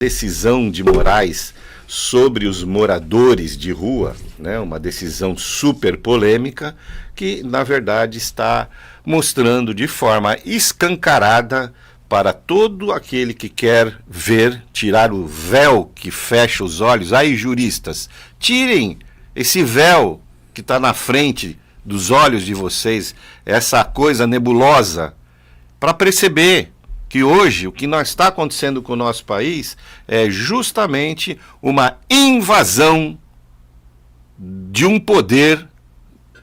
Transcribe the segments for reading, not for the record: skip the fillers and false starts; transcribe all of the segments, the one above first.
decisão de Moraes sobre os moradores de rua, né, uma decisão super polêmica que, na verdade, está mostrando de forma escancarada para todo aquele que quer ver, tirar o véu que fecha os olhos. Aí, juristas, tirem esse véu que está na frente dos olhos de vocês, essa coisa nebulosa, para perceber que hoje o que está acontecendo com o nosso país é justamente uma invasão de um poder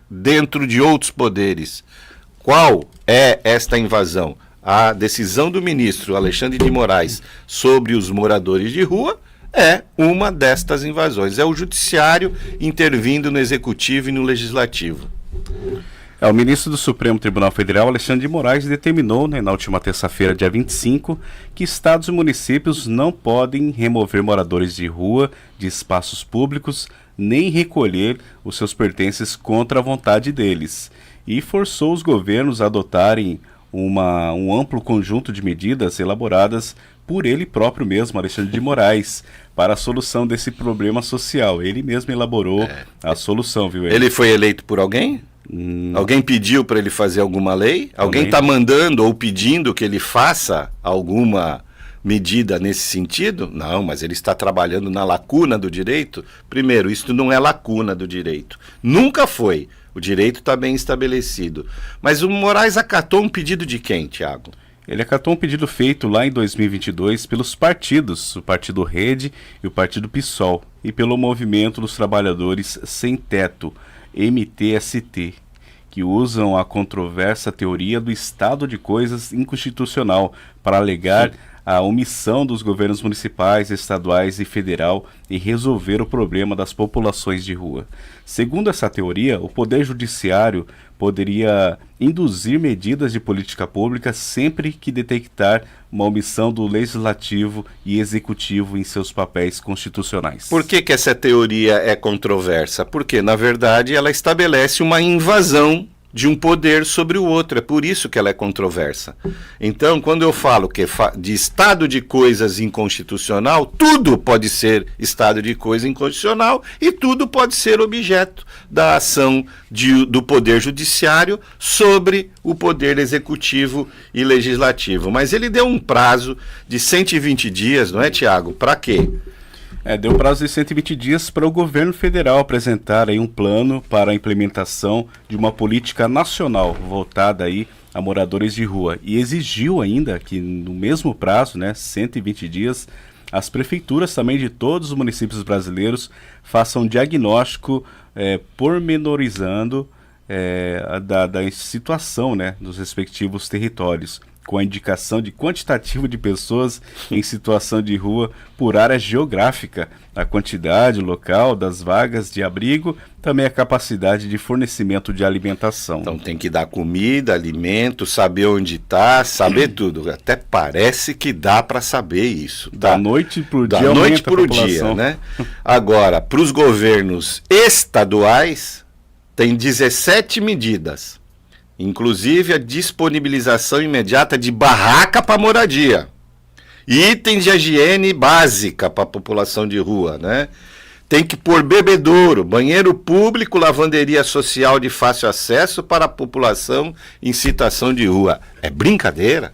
dentro de outros poderes. Qual é esta invasão? A decisão do ministro Alexandre de Moraes sobre os moradores de rua é uma destas invasões. É o judiciário intervindo no executivo e no legislativo. O ministro do Supremo Tribunal Federal, Alexandre de Moraes, determinou, na última terça-feira, dia 25, que estados e municípios não podem remover moradores de rua de espaços públicos, nem recolher os seus pertences contra a vontade deles, e forçou os governos a adotarem um amplo conjunto de medidas elaboradas por ele próprio mesmo, Alexandre de Moraes, para a solução desse problema social. Ele mesmo elaborou a solução, viu? Ele foi eleito por alguém? Alguém pediu para ele fazer alguma lei? Alguém está mandando ou pedindo que ele faça alguma medida nesse sentido? Não, mas ele está trabalhando na lacuna do direito. Primeiro, isso não é lacuna do direito. Nunca foi. O direito está bem estabelecido. Mas o Moraes acatou um pedido de quem, Tiago? Ele acatou um pedido feito lá em 2022 pelos partidos, o Partido Rede e o Partido PSOL, e pelo Movimento dos Trabalhadores Sem Teto, MTST, que usam a controversa teoria do estado de coisas inconstitucional para alegar a omissão dos governos municipais, estaduais e federal em resolver o problema das populações de rua. Segundo essa teoria, o Poder Judiciário poderia induzir medidas de política pública sempre que detectar uma omissão do Legislativo e Executivo em seus papéis constitucionais. Por que essa teoria é controversa? Porque, na verdade, ela estabelece uma invasão de um poder sobre o outro. É por isso que ela é controversa. Então, quando eu falo de estado de coisas inconstitucional, tudo pode ser estado de coisa inconstitucional e tudo pode ser objeto da ação do Poder Judiciário sobre o Poder Executivo e Legislativo. Mas ele deu um prazo de 120 dias, não é, Tiago? Para quê? Deu prazo de 120 dias para o governo federal apresentar aí um plano para a implementação de uma política nacional voltada aí a moradores de rua. E exigiu ainda que no mesmo prazo, 120 dias, as prefeituras também de todos os municípios brasileiros façam um diagnóstico pormenorizando da situação dos respectivos territórios, com a indicação de quantitativo de pessoas em situação de rua por área geográfica, a quantidade local das vagas de abrigo, também a capacidade de fornecimento de alimentação. Então tem que dar comida, alimento, saber onde está, saber tudo. Até parece que dá para saber isso. Da noite para o dia. Da noite para o dia, né? Agora, para os governos estaduais, tem 17 medidas. Inclusive a disponibilização imediata de barraca para moradia, itens de higiene básica para a população de rua, né? Tem que pôr bebedouro, banheiro público, lavanderia social de fácil acesso para a população em situação de rua. É brincadeira?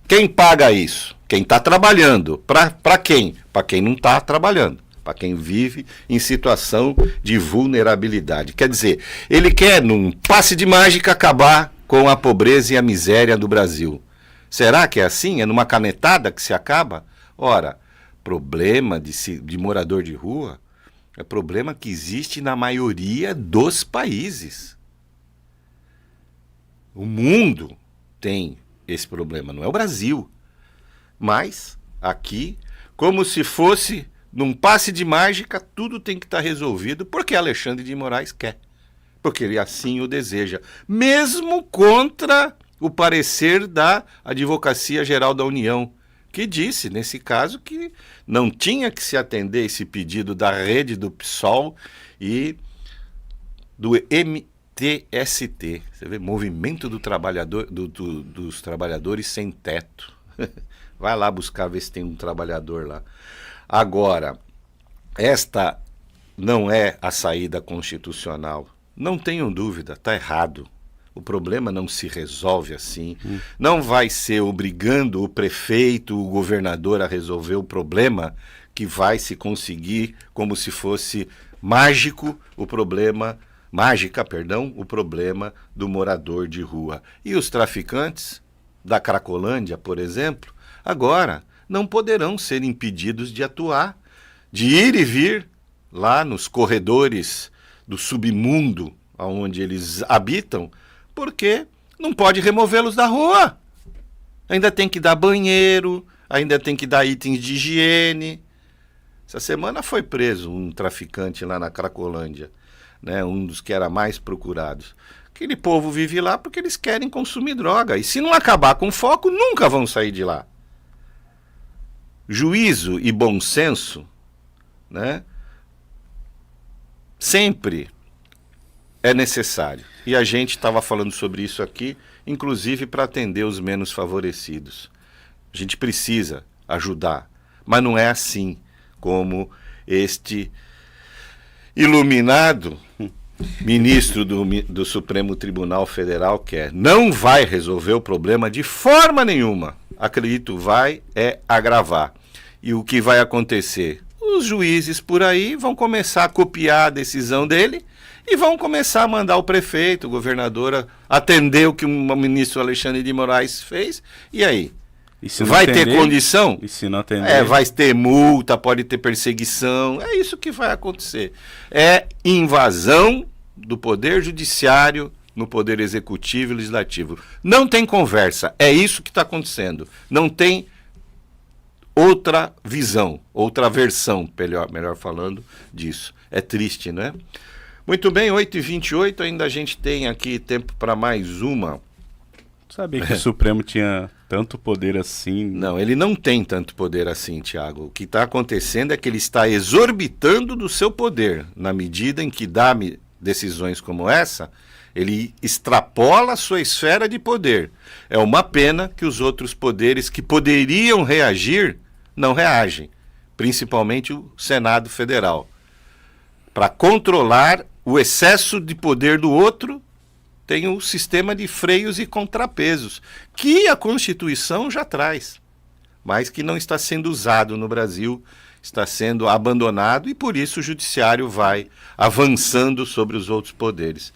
Quem paga isso? Quem está trabalhando. Para quem? Para quem não está trabalhando. Para quem vive em situação de vulnerabilidade. Quer dizer, ele quer, num passe de mágica, acabar com a pobreza e a miséria do Brasil. Será que é assim? É numa canetada que se acaba? Ora, problema de morador de rua é problema que existe na maioria dos países. O mundo tem esse problema, não é o Brasil. Mas, aqui, como se fosse num passe de mágica, tudo tem que estar resolvido porque Alexandre de Moraes quer. Porque ele assim o deseja. Mesmo contra o parecer da Advocacia Geral da União, que disse, nesse caso, que não tinha que se atender esse pedido da rede do PSOL e do MTST. Você vê, Movimento do Trabalhador, dos Trabalhadores Sem Teto. Vai lá buscar, ver se tem um trabalhador lá. Agora, esta não é a saída constitucional. Não tenham dúvida, está errado. O problema não se resolve assim. Não vai ser obrigando o prefeito, o governador a resolver o problema que vai se conseguir como se fosse mágico o problema, o problema do morador de rua. E os traficantes da Cracolândia, por exemplo, agora não poderão ser impedidos de atuar, de ir e vir lá nos corredores do submundo onde eles habitam, porque não pode removê-los da rua. Ainda tem que dar banheiro, ainda tem que dar itens de higiene. Essa semana foi preso um traficante lá na Cracolândia, né, um dos que era mais procurados. Aquele povo vive lá porque eles querem consumir droga. E se não acabar com foco, nunca vão sair de lá. Juízo e bom senso, né, sempre é necessário. E a gente estava falando sobre isso aqui, inclusive para atender os menos favorecidos. A gente precisa ajudar, mas não é assim como este iluminado ministro do Supremo Tribunal Federal quer. Não vai resolver o problema de forma nenhuma. Acredito, vai agravar. E o que vai acontecer? Os juízes por aí vão começar a copiar a decisão dele e vão começar a mandar o prefeito, o governador, atender o que o ministro Alexandre de Moraes fez. E aí? Vai ter condição? E se não atender? Vai ter multa, pode ter perseguição. É isso que vai acontecer. É invasão do poder judiciário no poder executivo e legislativo. Não tem conversa. É isso que está acontecendo. Não tem outra visão, outra versão, melhor falando, disso. É triste, né? Muito bem, 8h28, ainda a gente tem aqui tempo para mais uma. Sabia que o Supremo tinha tanto poder assim? Não, ele não tem tanto poder assim, Tiago. O que está acontecendo é que ele está exorbitando do seu poder. Na medida em que dá decisões como essa, ele extrapola a sua esfera de poder. É uma pena que os outros poderes que poderiam reagir não reagem. Principalmente o Senado Federal. Para controlar o excesso de poder do outro, tem o sistema de freios e contrapesos, que a Constituição já traz, mas que não está sendo usado no Brasil, está sendo abandonado e por isso o Judiciário vai avançando sobre os outros poderes.